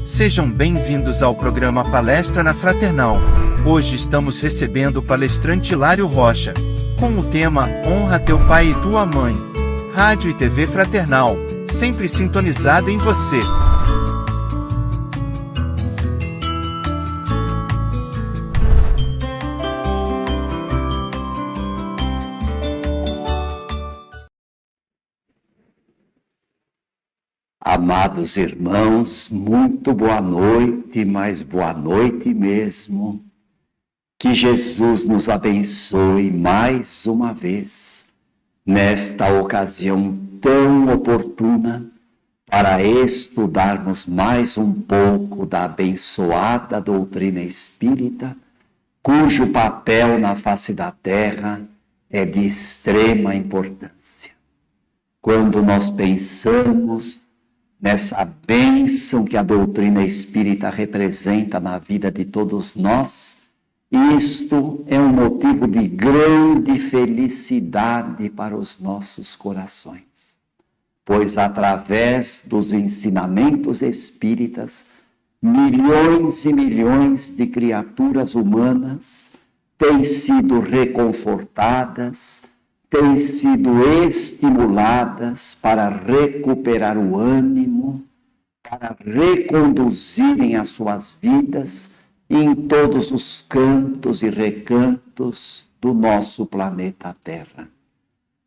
Sejam bem-vindos ao programa Palestra na Fraternal. Hoje estamos recebendo o palestrante Hilário Rocha, com o tema Honra teu pai e tua mãe. Rádio e TV Fraternal, sempre sintonizado em você. Amados irmãos, muito boa noite, mas boa noite mesmo. Que Jesus nos abençoe mais uma vez, nesta ocasião tão oportuna, para estudarmos mais um pouco da abençoada doutrina espírita, cujo papel na face da terra é de extrema importância. Quando nós pensamos nessa bênção que a doutrina espírita representa na vida de todos nós, isto é um motivo de grande felicidade para os nossos corações, pois através dos ensinamentos espíritas, milhões e milhões de criaturas humanas têm sido reconfortadas, têm sido estimuladas para recuperar o ânimo, para reconduzirem as suas vidas em todos os cantos e recantos do nosso planeta Terra.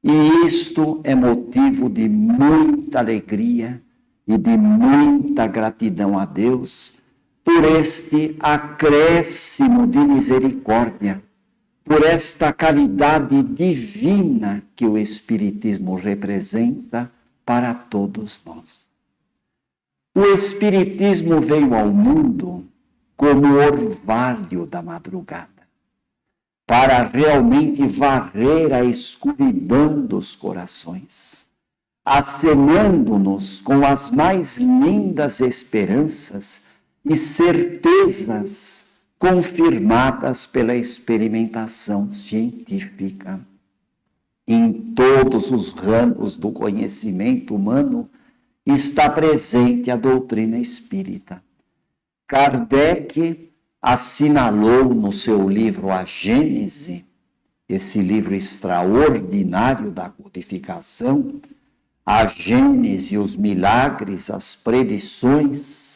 E isto é motivo de muita alegria e de muita gratidão a Deus por este acréscimo de misericórdia, por esta caridade divina que o Espiritismo representa para todos nós. O Espiritismo veio ao mundo como orvalho da madrugada, para realmente varrer a escuridão dos corações, acenando-nos com as mais lindas esperanças e certezas confirmadas pela experimentação científica. Em todos os ramos do conhecimento humano está presente a doutrina espírita. Kardec assinalou no seu livro A Gênese, esse livro extraordinário da codificação, a Gênese, os milagres, as predições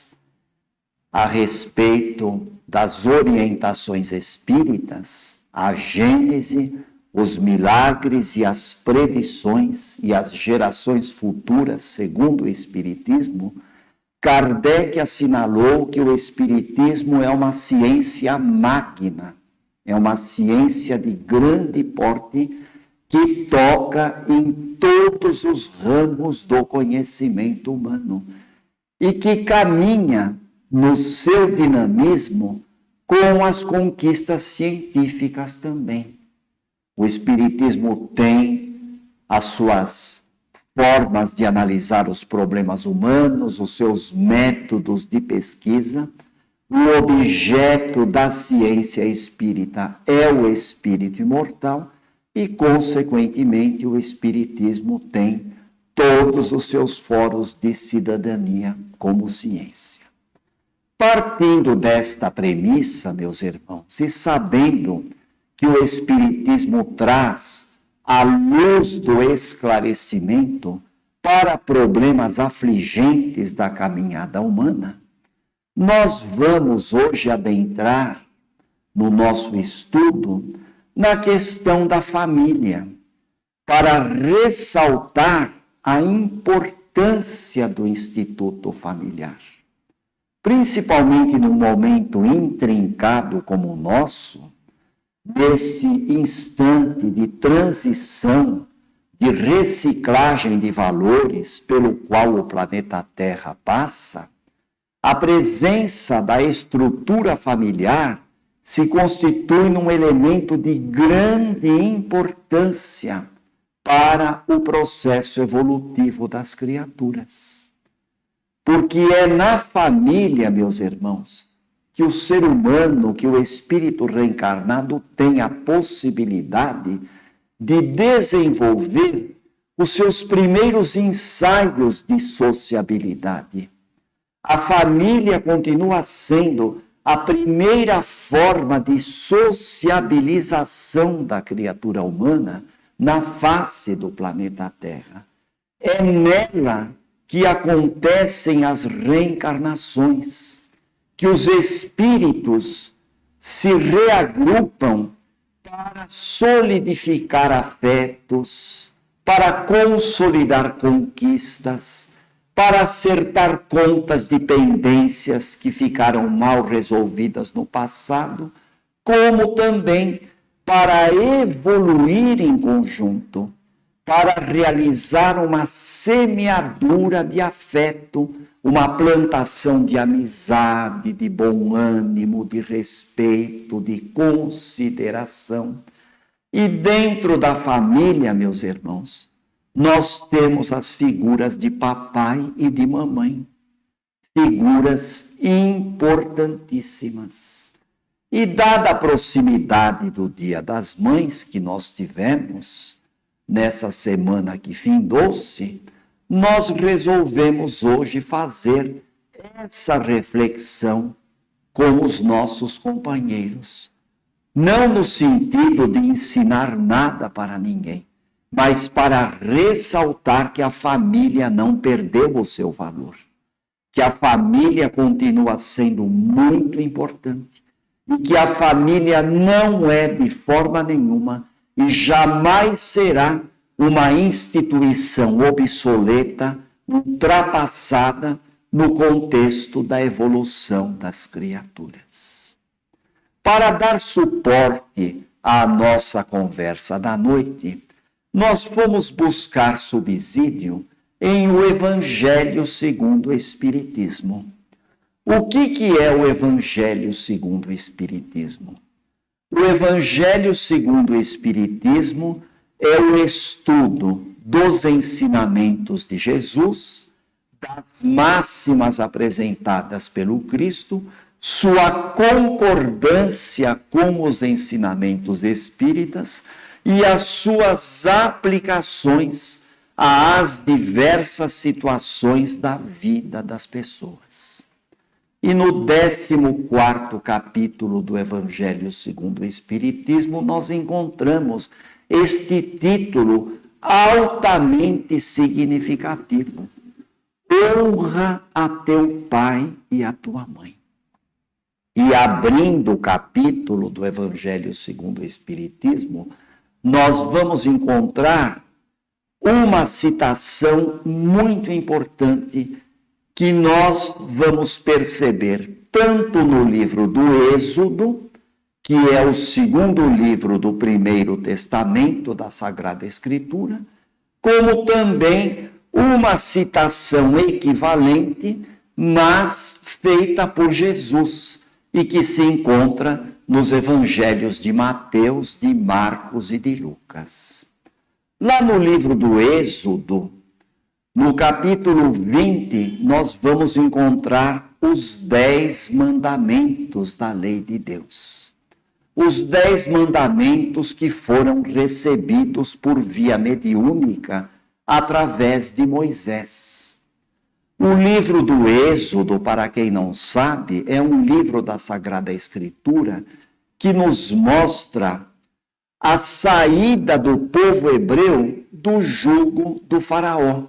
a respeito das orientações espíritas, a Gênese, os milagres e as predições e as gerações futuras, segundo o Espiritismo, Kardec assinalou que o Espiritismo é uma ciência magna, é uma ciência de grande porte que toca em todos os ramos do conhecimento humano e que caminha no seu dinamismo com as conquistas científicas também. O Espiritismo tem as suas formas de analisar os problemas humanos, os seus métodos de pesquisa. O objeto da ciência espírita é o espírito imortal e, consequentemente, o Espiritismo tem todos os seus fóruns de cidadania como ciência. Partindo desta premissa, meus irmãos, e sabendo que o Espiritismo traz a luz do esclarecimento para problemas afligentes da caminhada humana, nós vamos hoje adentrar no nosso estudo na questão da família, para ressaltar a importância do Instituto Familiar. Principalmente num momento intrincado como o nosso, nesse instante de transição, de reciclagem de valores pelo qual o planeta Terra passa, a presença da estrutura familiar se constitui num elemento de grande importância para o processo evolutivo das criaturas. Porque é na família, meus irmãos, que o ser humano, que o espírito reencarnado tem a possibilidade de desenvolver os seus primeiros ensaios de sociabilidade. A família continua sendo a primeira forma de sociabilização da criatura humana na face do planeta Terra. É nela que acontecem as reencarnações, que os espíritos se reagrupam para solidificar afetos, para consolidar conquistas, para acertar contas de pendências que ficaram mal resolvidas no passado, como também para evoluir em conjunto, para realizar uma semeadura de afeto, uma plantação de amizade, de bom ânimo, de respeito, de consideração. E dentro da família, meus irmãos, nós temos as figuras de papai e de mamãe, figuras importantíssimas. E dada a proximidade do Dia das Mães que nós tivemos, nessa semana que findou-se, nós resolvemos hoje fazer essa reflexão com os nossos companheiros. Não no sentido de ensinar nada para ninguém, mas para ressaltar que a família não perdeu o seu valor, que a família continua sendo muito importante e que a família não é de forma nenhuma e jamais será uma instituição obsoleta, ultrapassada no contexto da evolução das criaturas. Para dar suporte à nossa conversa da noite, nós fomos buscar subsídio em o Evangelho segundo o Espiritismo. O que é o Evangelho segundo o Espiritismo? O Evangelho segundo o Espiritismo é o estudo dos ensinamentos de Jesus, das máximas apresentadas pelo Cristo, sua concordância com os ensinamentos espíritas e as suas aplicações às diversas situações da vida das pessoas. E no 14º capítulo do Evangelho segundo o Espiritismo, nós encontramos este título altamente significativo: honra a teu pai e a tua mãe. E abrindo o capítulo do Evangelho segundo o Espiritismo, nós vamos encontrar uma citação muito importante que nós vamos perceber tanto no livro do Êxodo, que é o segundo livro do Primeiro Testamento da Sagrada Escritura, como também uma citação equivalente, mas feita por Jesus, e que se encontra nos evangelhos de Mateus, de Marcos e de Lucas. Lá no livro do Êxodo, no capítulo 20, nós vamos encontrar os 10 mandamentos da lei de Deus. Os 10 mandamentos que foram recebidos por via mediúnica através de Moisés. O livro do Êxodo, para quem não sabe, é um livro da Sagrada Escritura que nos mostra a saída do povo hebreu do jugo do faraó,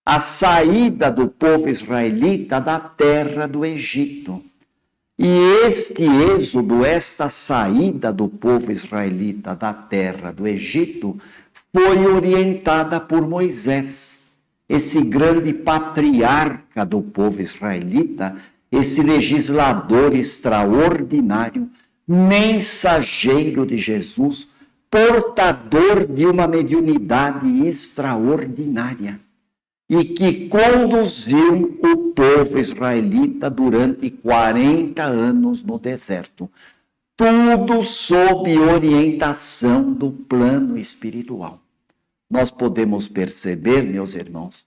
a saída do povo israelita da terra do Egito. E este êxodo, esta saída do povo israelita da terra do Egito, foi orientada por Moisés, esse grande patriarca do povo israelita, esse legislador extraordinário, mensageiro de Jesus, portador de uma mediunidade extraordinária, e que conduziu o povo israelita durante 40 anos no deserto, tudo sob orientação do plano espiritual. Nós podemos perceber, meus irmãos,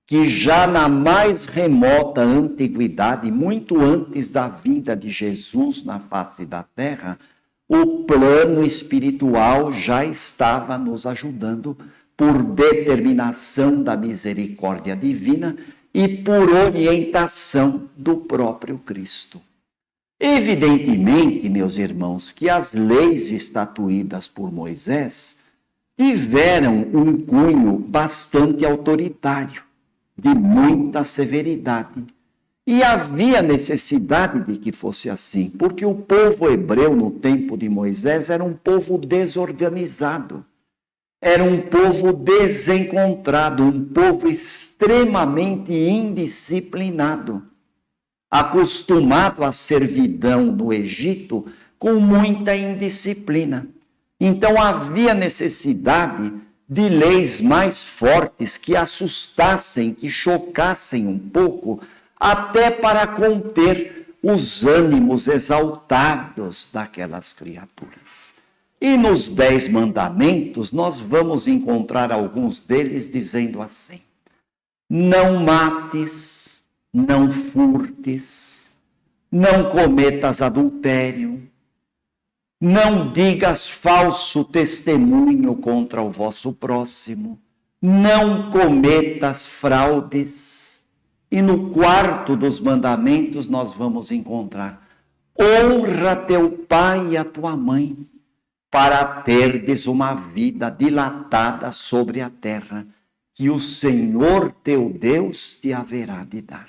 que já na mais remota antiguidade, muito antes da vida de Jesus na face da terra, o plano espiritual já estava nos ajudando por determinação da misericórdia divina e por orientação do próprio Cristo. Evidentemente, meus irmãos, que as leis estatuídas por Moisés tiveram um cunho bastante autoritário, de muita severidade. E havia necessidade de que fosse assim, porque o povo hebreu no tempo de Moisés era um povo desorganizado, era um povo desencontrado, um povo extremamente indisciplinado, acostumado à servidão no Egito com muita indisciplina. Então havia necessidade de leis mais fortes que assustassem, que chocassem um pouco, até para conter os ânimos exaltados daquelas criaturas. E nos 10 mandamentos nós vamos encontrar alguns deles dizendo assim: não mates, não furtes, não cometas adultério, não digas falso testemunho contra o vosso próximo, não cometas fraudes. E no 4º dos mandamentos nós vamos encontrar: honra teu pai e a tua mãe, para terdes uma vida dilatada sobre a terra, que o Senhor teu Deus te haverá de dar.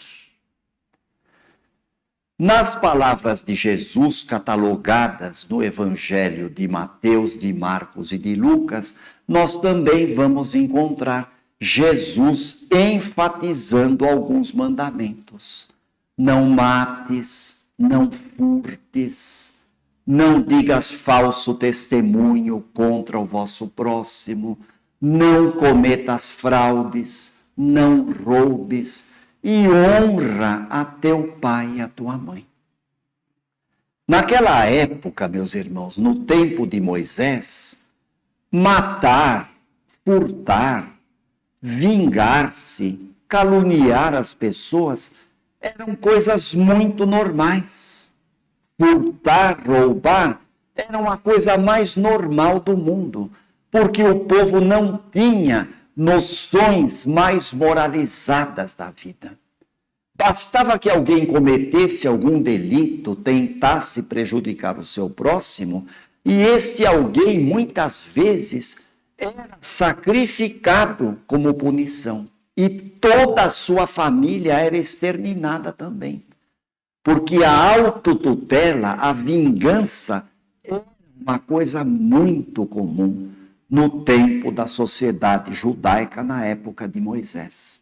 Nas palavras de Jesus catalogadas no Evangelho de Mateus, de Marcos e de Lucas, nós também vamos encontrar Jesus enfatizando alguns mandamentos. Não mates, não furtes, não digas falso testemunho contra o vosso próximo, não cometas fraudes, não roubes, e honra a teu pai e a tua mãe. Naquela época, meus irmãos, no tempo de Moisés, matar, furtar, vingar-se, caluniar as pessoas eram coisas muito normais. Furtar, roubar, era uma coisa mais normal do mundo, porque o povo não tinha noções mais moralizadas da vida. Bastava que alguém cometesse algum delito, tentasse prejudicar o seu próximo, e este alguém, muitas vezes, era sacrificado como punição. E toda a sua família era exterminada também. Porque a autotutela, a vingança, era uma coisa muito comum no tempo da sociedade judaica, na época de Moisés.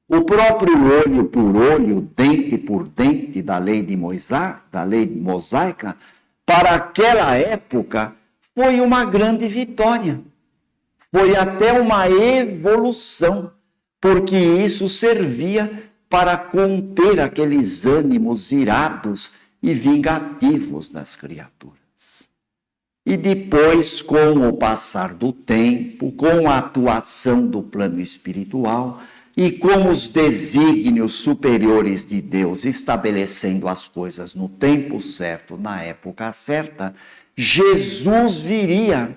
O próprio olho por olho, dente por dente da lei de Moisés, da lei mosaica, para aquela época, foi uma grande vitória. Foi até uma evolução, porque isso servia para conter aqueles ânimos irados e vingativos das criaturas. E depois, com o passar do tempo, com a atuação do plano espiritual e com os desígnios superiores de Deus estabelecendo as coisas no tempo certo, na época certa, Jesus viria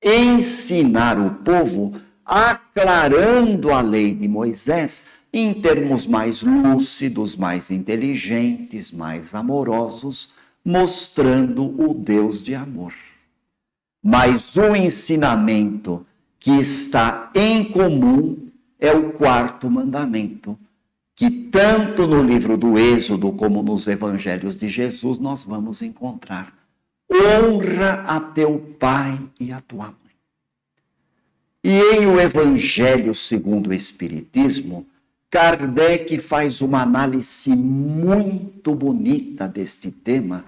ensinar o povo, aclarando a lei de Moisés em termos mais lúcidos, mais inteligentes, mais amorosos, mostrando o Deus de amor. Mas o ensinamento que está em comum é o 4º mandamento, que tanto no livro do Êxodo como nos evangelhos de Jesus nós vamos encontrar. Honra a teu pai e a tua mãe. E em o Evangelho segundo o Espiritismo, Kardec faz uma análise muito bonita deste tema,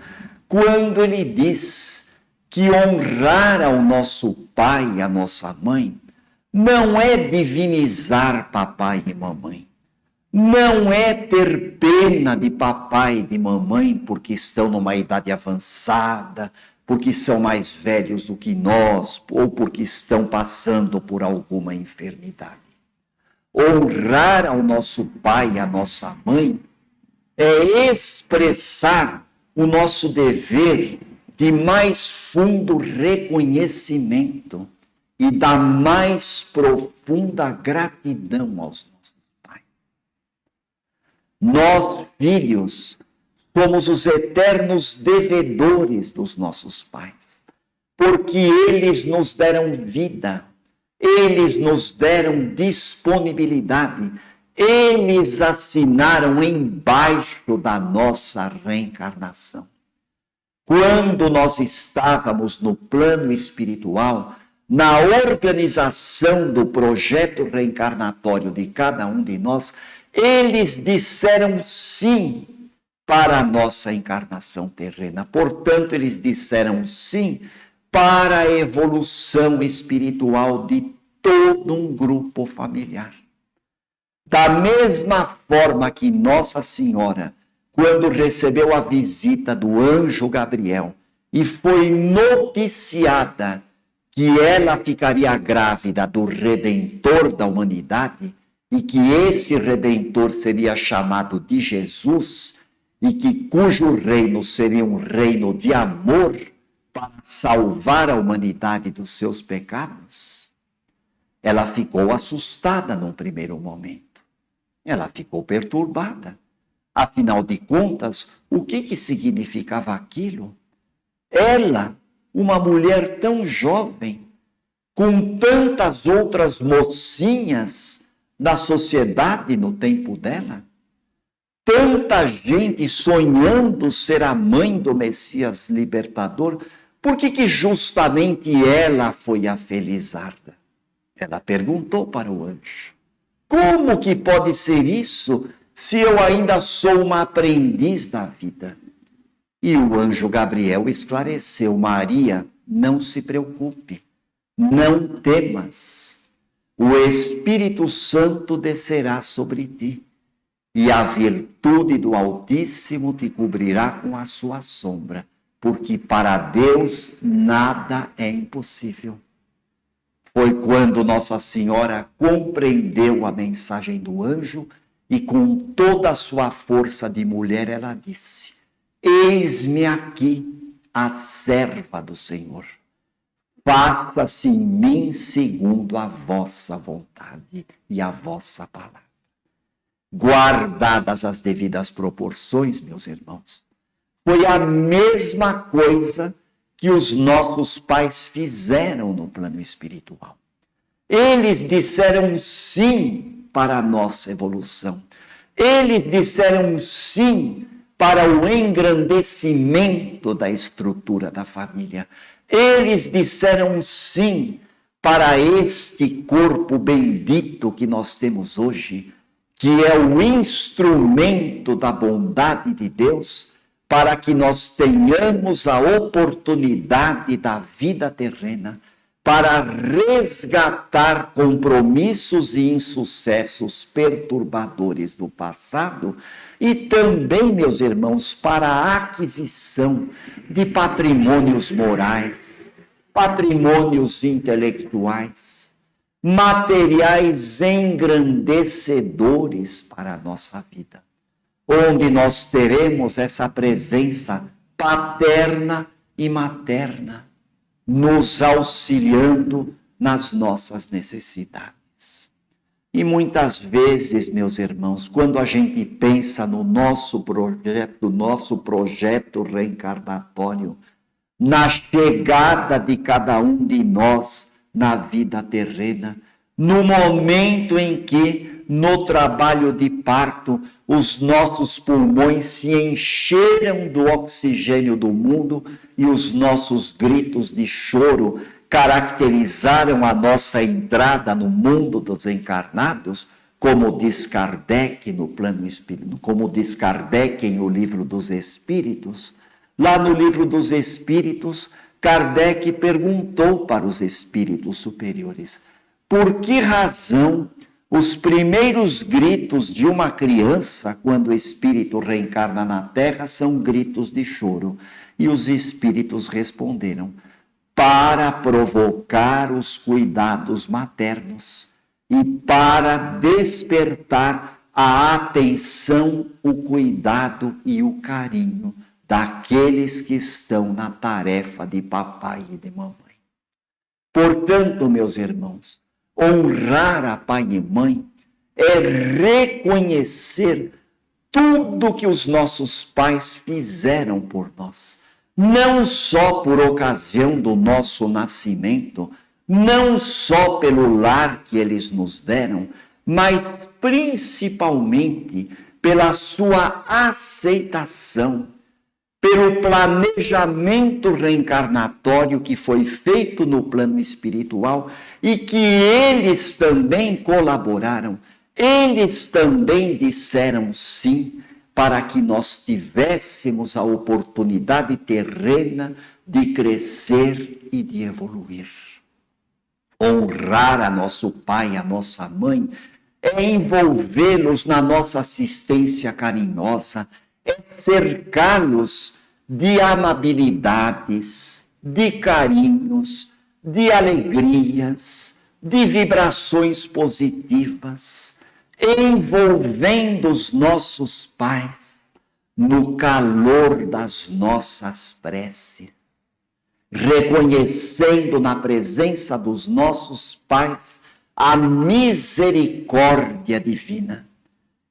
quando ele diz que honrar ao nosso pai e à nossa mãe não é divinizar papai e mamãe, não é ter pena de papai e de mamãe porque estão numa idade avançada, porque são mais velhos do que nós ou porque estão passando por alguma enfermidade. Honrar ao nosso pai e à nossa mãe é expressar o nosso dever de mais fundo reconhecimento e da mais profunda gratidão aos nossos pais. Nós, filhos, somos os eternos devedores dos nossos pais, porque eles nos deram vida, eles nos deram disponibilidade, eles assinaram embaixo da nossa reencarnação. Quando nós estávamos no plano espiritual, na organização do projeto reencarnatório de cada um de nós, eles disseram sim para a nossa encarnação terrena. Portanto, eles disseram sim para a evolução espiritual de todo um grupo familiar. Da mesma forma que Nossa Senhora, quando recebeu a visita do anjo Gabriel e foi noticiada que ela ficaria grávida do Redentor da humanidade e que esse Redentor seria chamado de Jesus e que cujo reino seria um reino de amor para salvar a humanidade dos seus pecados, ela ficou assustada num primeiro momento. Ela ficou perturbada. Afinal de contas, o que significava aquilo? Ela, uma mulher tão jovem, com tantas outras mocinhas da sociedade no tempo dela, tanta gente sonhando ser a mãe do Messias libertador, por que justamente ela foi a felizarda? Ela perguntou para o anjo: como que pode ser isso se eu ainda sou uma aprendiz da vida? E o anjo Gabriel esclareceu: Maria, não se preocupe, não temas, o Espírito Santo descerá sobre ti, e a virtude do Altíssimo te cobrirá com a sua sombra, porque para Deus nada é impossível. Foi quando Nossa Senhora compreendeu a mensagem do anjo e com toda a sua força de mulher ela disse: eis-me aqui, a serva do Senhor. Faça-se em mim segundo a vossa vontade e a vossa palavra. Guardadas as devidas proporções, meus irmãos, foi a mesma coisa que os nossos pais fizeram no plano espiritual. Eles disseram sim para a nossa evolução. Eles disseram sim para o engrandecimento da estrutura da família. Eles disseram sim para este corpo bendito que nós temos hoje, que é o instrumento da bondade de Deus, para que nós tenhamos a oportunidade da vida terrena, para resgatar compromissos e insucessos perturbadores do passado e também, meus irmãos, para a aquisição de patrimônios morais, patrimônios intelectuais, materiais engrandecedores para a nossa vida, onde nós teremos essa presença paterna e materna, nos auxiliando nas nossas necessidades. E muitas vezes, meus irmãos, quando a gente pensa no nosso projeto reencarnatório, na chegada de cada um de nós na vida terrena, no momento em que, no trabalho de parto, os nossos pulmões se encheram do oxigênio do mundo e os nossos gritos de choro caracterizaram a nossa entrada no mundo dos encarnados, como diz Kardec no plano espírito, como diz Kardec em O Livro dos Espíritos. Lá no Livro dos Espíritos, Kardec perguntou para os espíritos superiores: por que razão os primeiros gritos de uma criança, quando o espírito reencarna na Terra, são gritos de choro? E os espíritos responderam: para provocar os cuidados maternos e para despertar a atenção, o cuidado e o carinho daqueles que estão na tarefa de papai e de mamãe. Portanto, meus irmãos, honrar a pai e mãe é reconhecer tudo que os nossos pais fizeram por nós, não só por ocasião do nosso nascimento, não só pelo lar que eles nos deram, mas principalmente pela sua aceitação, pelo planejamento reencarnatório que foi feito no plano espiritual e que eles também colaboraram, eles também disseram sim, para que nós tivéssemos a oportunidade terrena de crescer e de evoluir. Honrar a nosso pai, a nossa mãe, é envolvê-los na nossa assistência carinhosa, é cercá-los de amabilidades, de carinhos, de alegrias, de vibrações positivas, envolvendo os nossos pais no calor das nossas preces, reconhecendo na presença dos nossos pais a misericórdia divina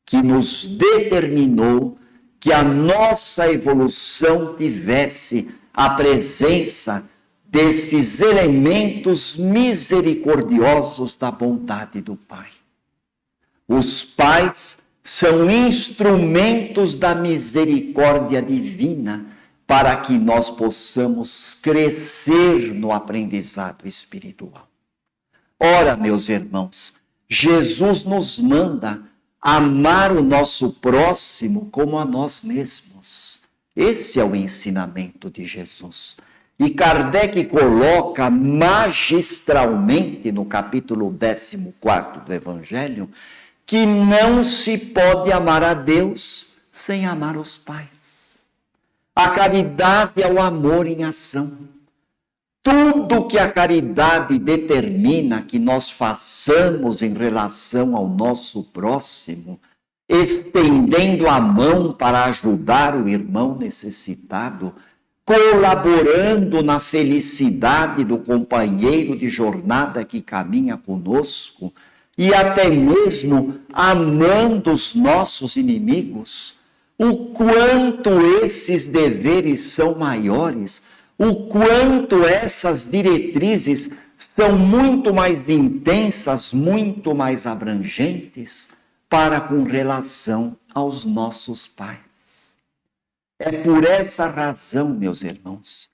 que nos determinou que a nossa evolução tivesse a presença desses elementos misericordiosos da bondade do Pai. Os pais são instrumentos da misericórdia divina para que nós possamos crescer no aprendizado espiritual. Ora, meus irmãos, Jesus nos manda amar o nosso próximo como a nós mesmos. Esse é o ensinamento de Jesus. E Kardec coloca magistralmente no capítulo 14 do Evangelho que não se pode amar a Deus sem amar os pais. A caridade é o amor em ação. Tudo que a caridade determina que nós façamos em relação ao nosso próximo, estendendo a mão para ajudar o irmão necessitado, colaborando na felicidade do companheiro de jornada que caminha conosco, e até mesmo amando os nossos inimigos, o quanto esses deveres são maiores, o quanto essas diretrizes são muito mais intensas, muito mais abrangentes para com relação aos nossos pais. É por essa razão, meus irmãos,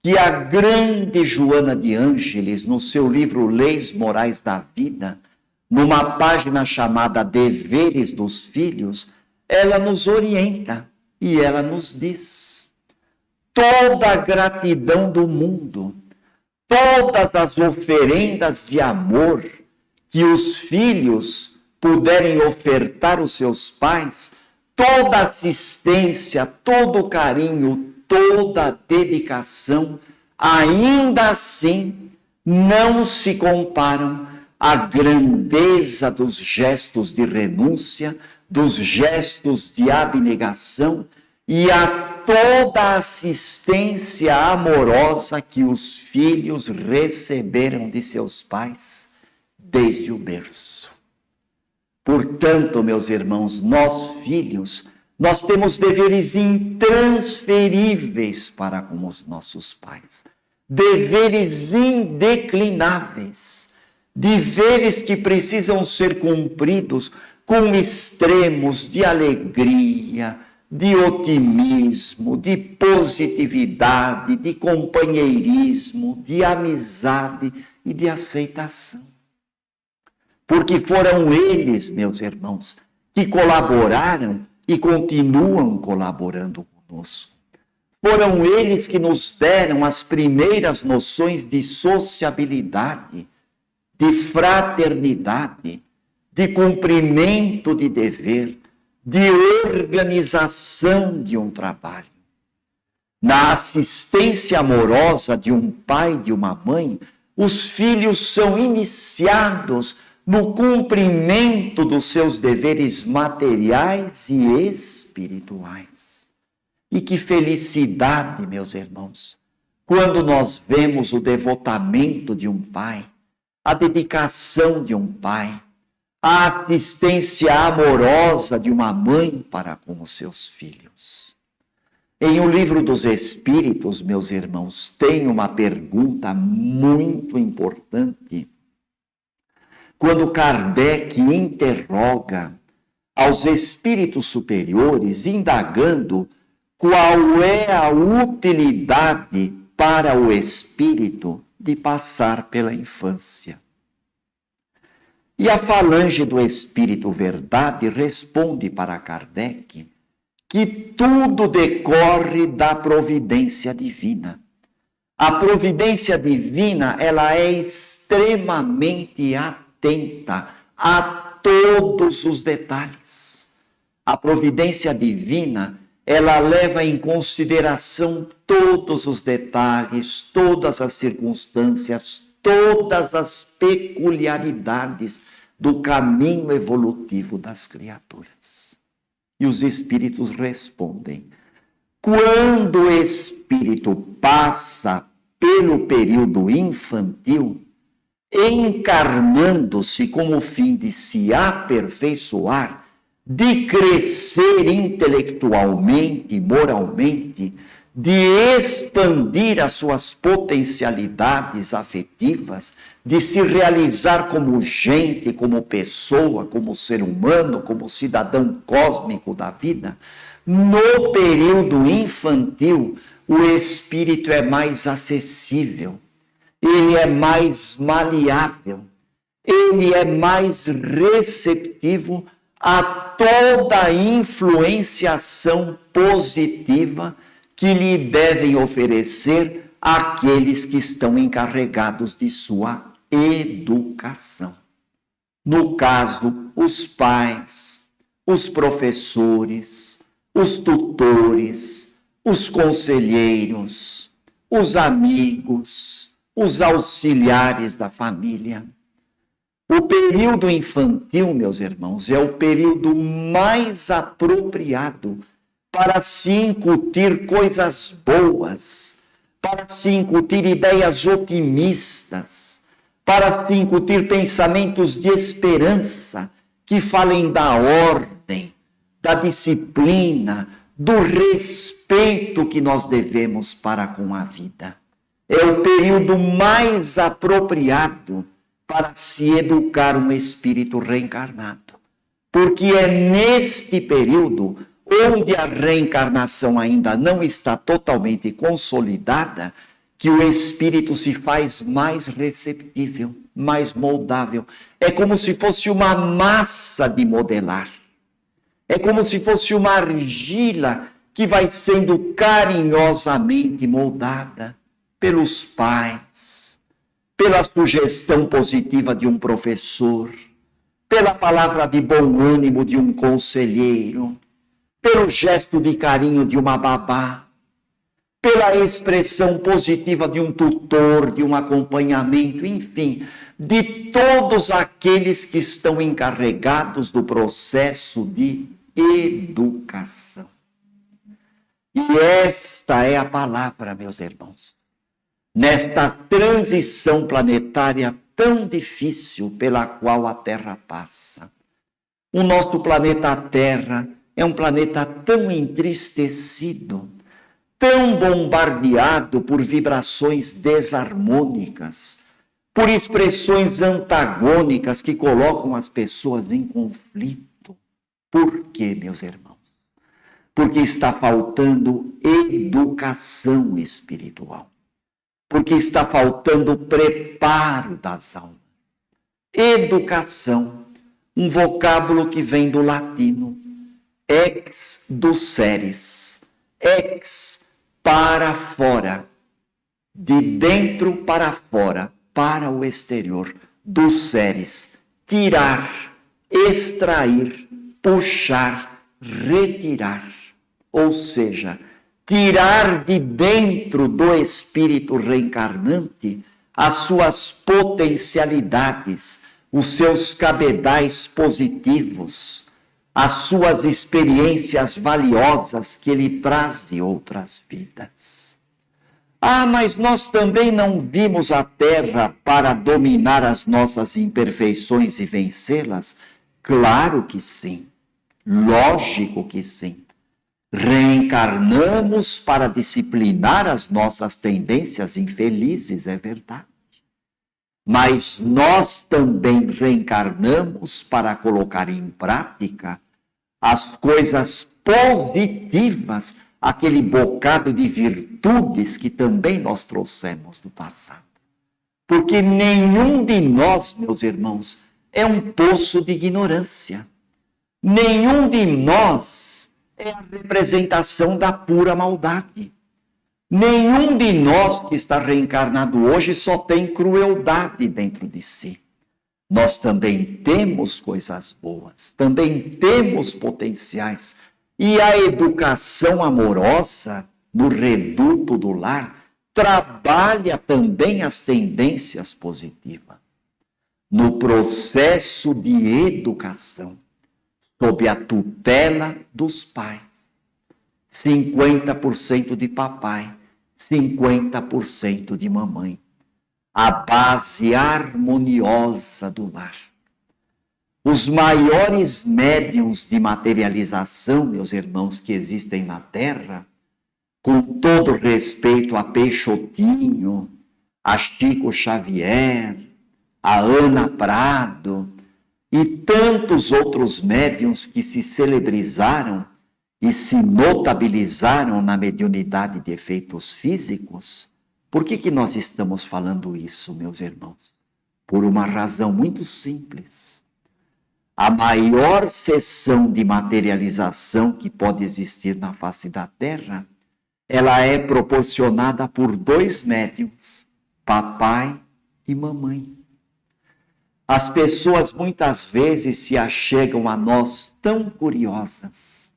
que a grande Joana de Ângeles, no seu livro Leis Morais da Vida, numa página chamada Deveres dos Filhos, ela nos orienta e ela nos diz: toda a gratidão do mundo, todas as oferendas de amor que os filhos puderem ofertar aos seus pais, toda assistência, todo o carinho, toda a dedicação, ainda assim não se comparam à grandeza dos gestos de renúncia, dos gestos de abnegação e a toda a assistência amorosa que os filhos receberam de seus pais desde o berço. Portanto, meus irmãos, nós filhos, nós temos deveres intransferíveis para com os nossos pais, deveres indeclináveis, deveres que precisam ser cumpridos com extremos de alegria, de otimismo, de positividade, de companheirismo, de amizade e de aceitação. Porque foram eles, meus irmãos, que colaboraram e continuam colaborando conosco. Foram eles que nos deram as primeiras noções de sociabilidade, de fraternidade, de cumprimento de dever, de organização de um trabalho. Na assistência amorosa de um pai e de uma mãe, os filhos são iniciados no cumprimento dos seus deveres materiais e espirituais. E que felicidade, meus irmãos, quando nós vemos o devotamento de um pai, a dedicação de um pai, a assistência amorosa de uma mãe para com os seus filhos. Em O Livro dos Espíritos, meus irmãos, tem uma pergunta muito importante. Quando Kardec interroga aos espíritos superiores, indagando qual é a utilidade para o espírito de passar pela infância. E a falange do Espírito Verdade responde para Kardec que tudo decorre da providência divina. A providência divina, ela é extremamente atenta a todos os detalhes. A providência divina, ela leva em consideração todos os detalhes, todas as circunstâncias, todas as peculiaridades do caminho evolutivo das criaturas. E os espíritos respondem: quando o espírito passa pelo período infantil, encarnando-se com o fim de se aperfeiçoar, de crescer intelectualmente, moralmente, de expandir as suas potencialidades afetivas, de se realizar como gente, como pessoa, como ser humano, como cidadão cósmico da vida, no período infantil, o espírito é mais acessível, ele é mais maleável, ele é mais receptivo a toda a influenciação positiva que lhe devem oferecer aqueles que estão encarregados de sua educação. No caso, os pais, os professores, os tutores, os conselheiros, os amigos, os auxiliares da família. O período infantil, meus irmãos, é o período mais apropriado para se incutir coisas boas, para se incutir ideias otimistas, para se incutir pensamentos de esperança que falem da ordem, da disciplina, do respeito que nós devemos para com a vida. É o período mais apropriado para se educar um espírito reencarnado, porque é neste período onde a reencarnação ainda não está totalmente consolidada, que o espírito se faz mais receptível, mais moldável. É como se fosse uma massa de modelar. É como se fosse uma argila que vai sendo carinhosamente moldada pelos pais, pela sugestão positiva de um professor, pela palavra de bom ânimo de um conselheiro, pelo gesto de carinho de uma babá, pela expressão positiva de um tutor, de um acompanhamento, enfim, de todos aqueles que estão encarregados do processo de educação. E esta é a palavra, meus irmãos, nesta transição planetária tão difícil pela qual a Terra passa. O nosso planeta Terra é um planeta tão entristecido, tão bombardeado por vibrações desarmônicas, por expressões antagônicas que colocam as pessoas em conflito. Por quê, meus irmãos? Porque está faltando educação espiritual. Porque está faltando preparo das almas. Educação, um vocábulo que vem do latino, ex duceres, ex para fora, de dentro para fora, para o exterior, duceres, tirar, extrair, puxar, retirar, ou seja, tirar de dentro do espírito reencarnante as suas potencialidades, os seus cabedais positivos, as suas experiências valiosas que ele traz de outras vidas. Ah, mas nós também não vimos a Terra para dominar as nossas imperfeições e vencê-las? Claro que sim. Lógico que sim. Reencarnamos para disciplinar as nossas tendências infelizes, é verdade. Mas nós também reencarnamos para colocar em prática as coisas positivas, aquele bocado de virtudes que também nós trouxemos do passado. Porque nenhum de nós, meus irmãos, é um poço de ignorância. Nenhum de nós é a representação da pura maldade. Nenhum de nós que está reencarnado hoje só tem crueldade dentro de si. Nós também temos coisas boas, também temos potenciais. E a educação amorosa no reduto do lar trabalha também as tendências positivas. No processo de educação, sob a tutela dos pais, 50% de papai, 50% de mamãe. A base harmoniosa do lar. Os maiores médiuns de materialização, meus irmãos, que existem na Terra, com todo respeito a Peixotinho, a Chico Xavier, a Ana Prado e tantos outros médiuns que se celebrizaram e se notabilizaram na mediunidade de efeitos físicos. Por que nós estamos falando isso, meus irmãos? Por uma razão muito simples. A maior sessão de materialização que pode existir na face da Terra, ela é proporcionada por 2 médiuns, papai e mamãe. As pessoas muitas vezes se achegam a nós tão curiosas.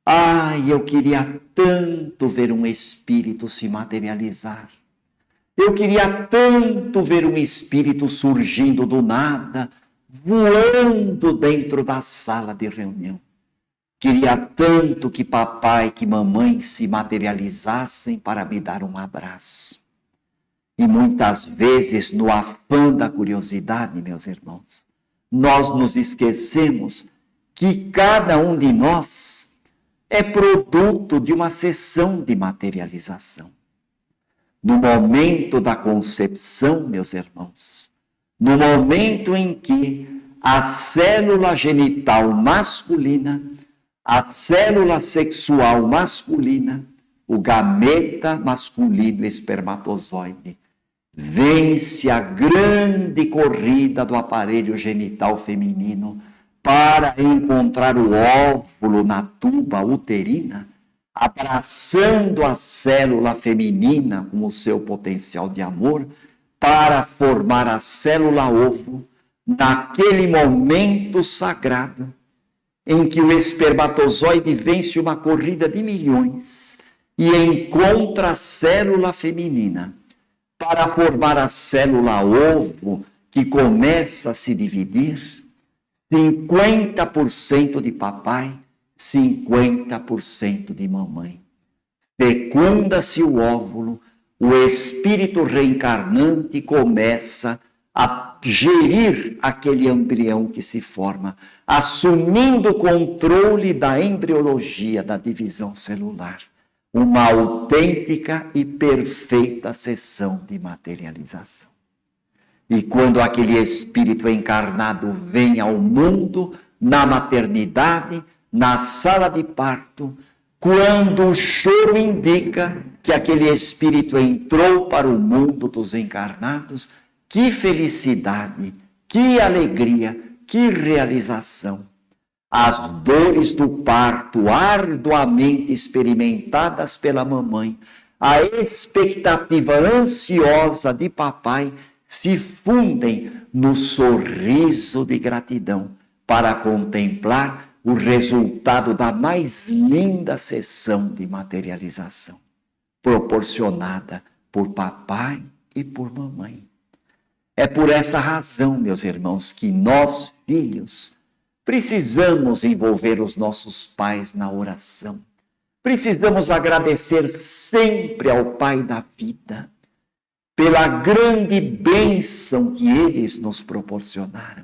Ai, eu queria tanto ver um espírito se materializar. Eu queria tanto ver um espírito surgindo do nada, voando dentro da sala de reunião. Queria tanto que papai, que mamãe se materializassem para me dar um abraço. E muitas vezes, no afã da curiosidade, meus irmãos, nós nos esquecemos que cada um de nós é produto de uma sessão de materialização. No momento da concepção, meus irmãos, no momento em que a célula genital masculina, a célula sexual masculina, o gameta masculino espermatozoide, vence a grande corrida do aparelho genital feminino para encontrar o óvulo na tuba uterina, abraçando a célula feminina com o seu potencial de amor, para formar a célula ovo, naquele momento sagrado, em que o espermatozoide vence uma corrida de milhões e encontra a célula feminina, para formar a célula ovo, que começa a se dividir, 50% de papai, 50% de mamãe. Fecunda-se o óvulo, o espírito reencarnante começa a gerir aquele embrião que se forma, assumindo o controle da embriologia, da divisão celular. Uma autêntica e perfeita sessão de materialização. E quando aquele espírito encarnado vem ao mundo, na maternidade, na sala de parto, quando o choro indica que aquele espírito entrou para o mundo dos encarnados, que felicidade, que alegria, que realização. As dores do parto arduamente experimentadas pela mamãe, a expectativa ansiosa de papai se fundem no sorriso de gratidão para contemplar o resultado da mais linda sessão de materialização, proporcionada por papai e por mamãe. É por essa razão, meus irmãos, que nós, filhos, precisamos envolver os nossos pais na oração. Precisamos agradecer sempre ao Pai da vida pela grande bênção que eles nos proporcionaram.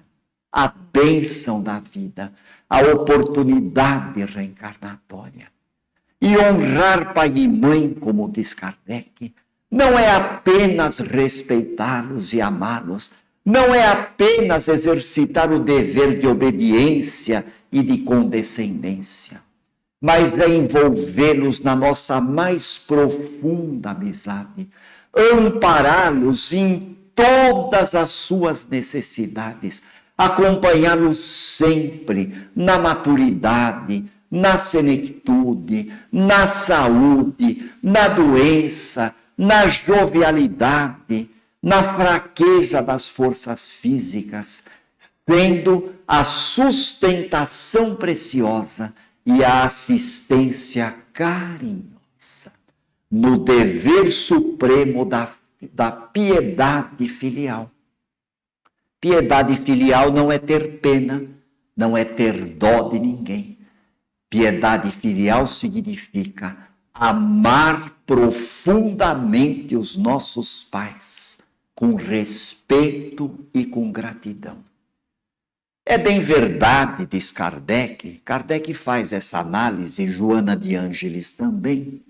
a bênção da vida, a oportunidade reencarnatória. E honrar pai e mãe, como diz Kardec, não é apenas respeitá-los e amá-los, não é apenas exercitar o dever de obediência e de condescendência, mas é envolvê-los na nossa mais profunda amizade, ampará-los em todas as suas necessidades, acompanhá-los sempre na maturidade, na senectude, na saúde, na doença, na jovialidade, na fraqueza das forças físicas, sendo a sustentação preciosa e a assistência carinhosa no dever supremo da piedade filial. Piedade filial não é ter pena, não é ter dó de ninguém. Piedade filial significa amar profundamente os nossos pais, com respeito e com gratidão. É bem verdade, diz Kardec, Kardec faz essa análise, Joana de Ângeles também.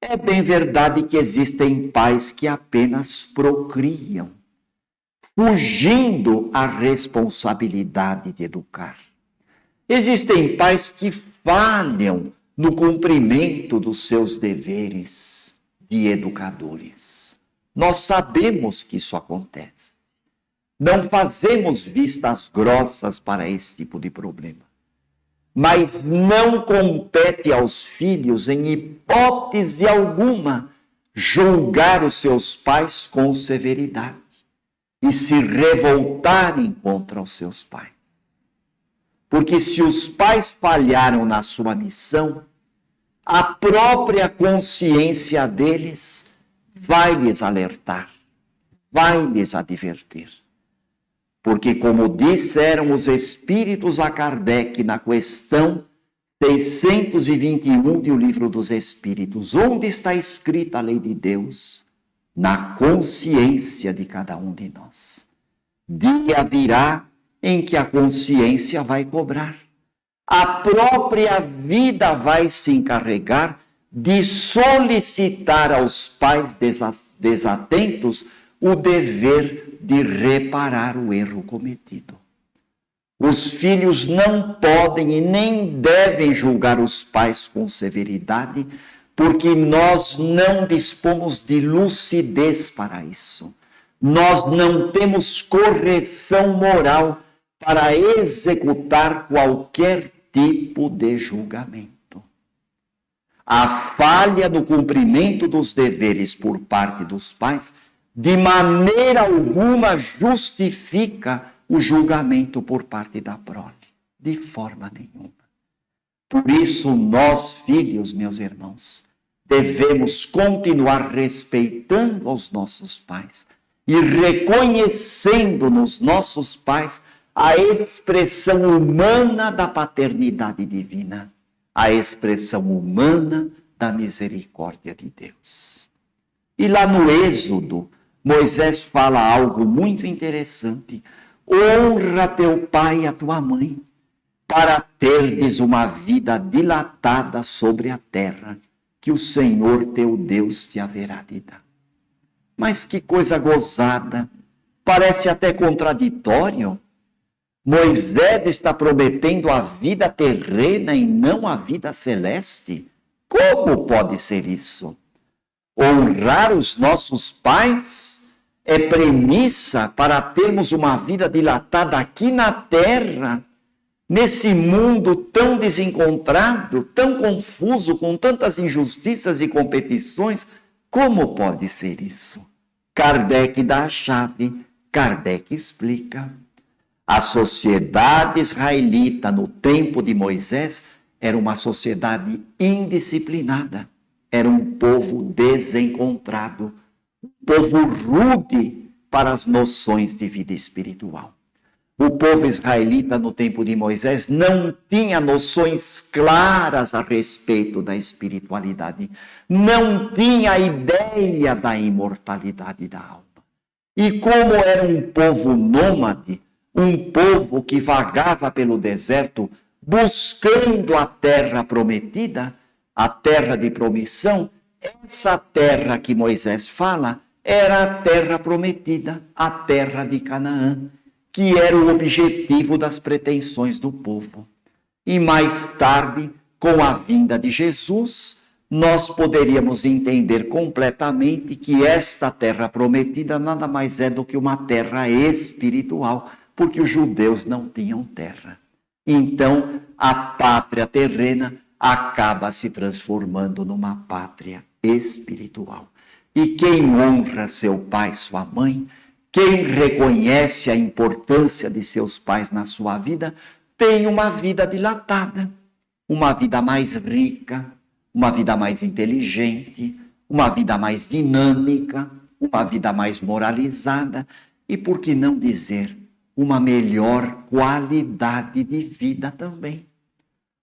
É bem verdade que existem pais que apenas procriam, fugindo à responsabilidade de educar. Existem pais que falham no cumprimento dos seus deveres de educadores. Nós sabemos que isso acontece. Não fazemos vistas grossas para esse tipo de problema. Mas não compete aos filhos, em hipótese alguma, julgar os seus pais com severidade e se revoltarem contra os seus pais. Porque se os pais falharam na sua missão, a própria consciência deles vai lhes alertar, vai lhes advertir. Porque, como disseram os espíritos a Kardec na questão 621 do Livro dos Espíritos, onde está escrita a lei de Deus? Na consciência de cada um de nós. Dia virá em que a consciência vai cobrar. A própria vida vai se encarregar de solicitar aos pais desatentos o dever de reparar o erro cometido. Os filhos não podem e nem devem julgar os pais com severidade, porque nós não dispomos de lucidez para isso. Nós não temos correção moral para executar qualquer tipo de julgamento. A falha no cumprimento dos deveres por parte dos pais de maneira alguma justifica o julgamento por parte da prole, de forma nenhuma. Por isso, nós, filhos, meus irmãos, devemos continuar respeitando os nossos pais e reconhecendo nos nossos pais a expressão humana da paternidade divina, a expressão humana da misericórdia de Deus. E lá no Êxodo, Moisés fala algo muito interessante. Honra teu pai e a tua mãe, para terdes uma vida dilatada sobre a terra, que o Senhor teu Deus te haverá de dar. Mas que coisa gozada, parece até contraditório. Moisés está prometendo a vida terrena e não a vida celeste. Como pode ser isso? Honrar os nossos pais é premissa para termos uma vida dilatada aqui na terra, nesse mundo tão desencontrado, tão confuso, com tantas injustiças e competições. Como pode ser isso? Kardec dá a chave, Kardec explica. A sociedade israelita no tempo de Moisés era uma sociedade indisciplinada, era um povo desencontrado, um povo rude para as noções de vida espiritual. O povo israelita no tempo de Moisés não tinha noções claras a respeito da espiritualidade, não tinha ideia da imortalidade da alma. E como era um povo nômade, um povo que vagava pelo deserto buscando a terra prometida, a terra de promissão. Essa terra que Moisés fala era a terra prometida, a terra de Canaã, que era o objetivo das pretensões do povo. E mais tarde, com a vinda de Jesus, nós poderíamos entender completamente que esta terra prometida nada mais é do que uma terra espiritual, porque os judeus não tinham terra. Então, a pátria terrena acaba se transformando numa pátria espiritual. E quem honra seu pai e sua mãe, quem reconhece a importância de seus pais na sua vida, tem uma vida dilatada, uma vida mais rica, uma vida mais inteligente, uma vida mais dinâmica, uma vida mais moralizada e, por que não dizer, uma melhor qualidade de vida também.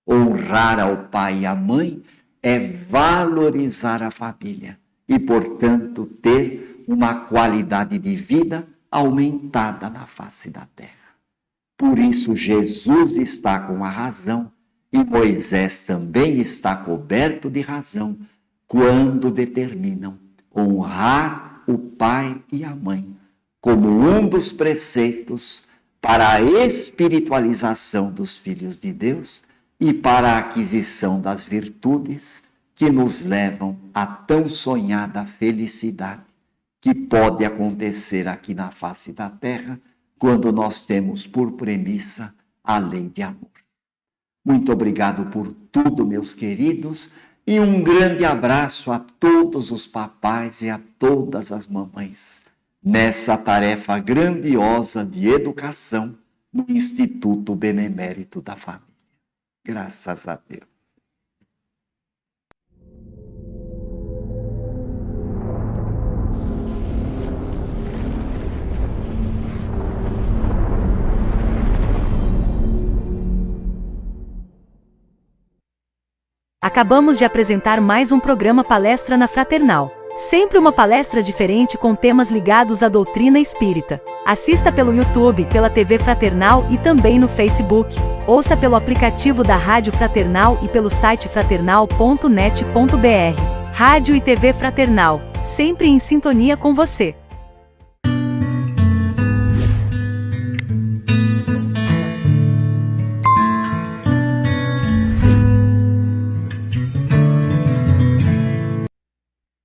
Honrar ao pai e à mãe é valorizar a família e, portanto, ter uma qualidade de vida aumentada na face da terra. Por isso, Jesus está com a razão e Moisés também está coberto de razão quando determinam honrar o pai e a mãe como um dos preceitos para a espiritualização dos filhos de Deus e para a aquisição das virtudes que nos levam à tão sonhada felicidade que pode acontecer aqui na face da terra quando nós temos por premissa a lei de amor. Muito obrigado por tudo, meus queridos, e um grande abraço a todos os papais e a todas as mamães nessa tarefa grandiosa de educação no Instituto Benemérito da Família. Graças a Deus. Acabamos de apresentar mais um programa Palestra na Fraternal. Sempre uma palestra diferente com temas ligados à doutrina espírita. Assista pelo YouTube, pela TV Fraternal e também no Facebook. Ouça pelo aplicativo da Rádio Fraternal e pelo site fraternal.net.br. Rádio e TV Fraternal, sempre em sintonia com você.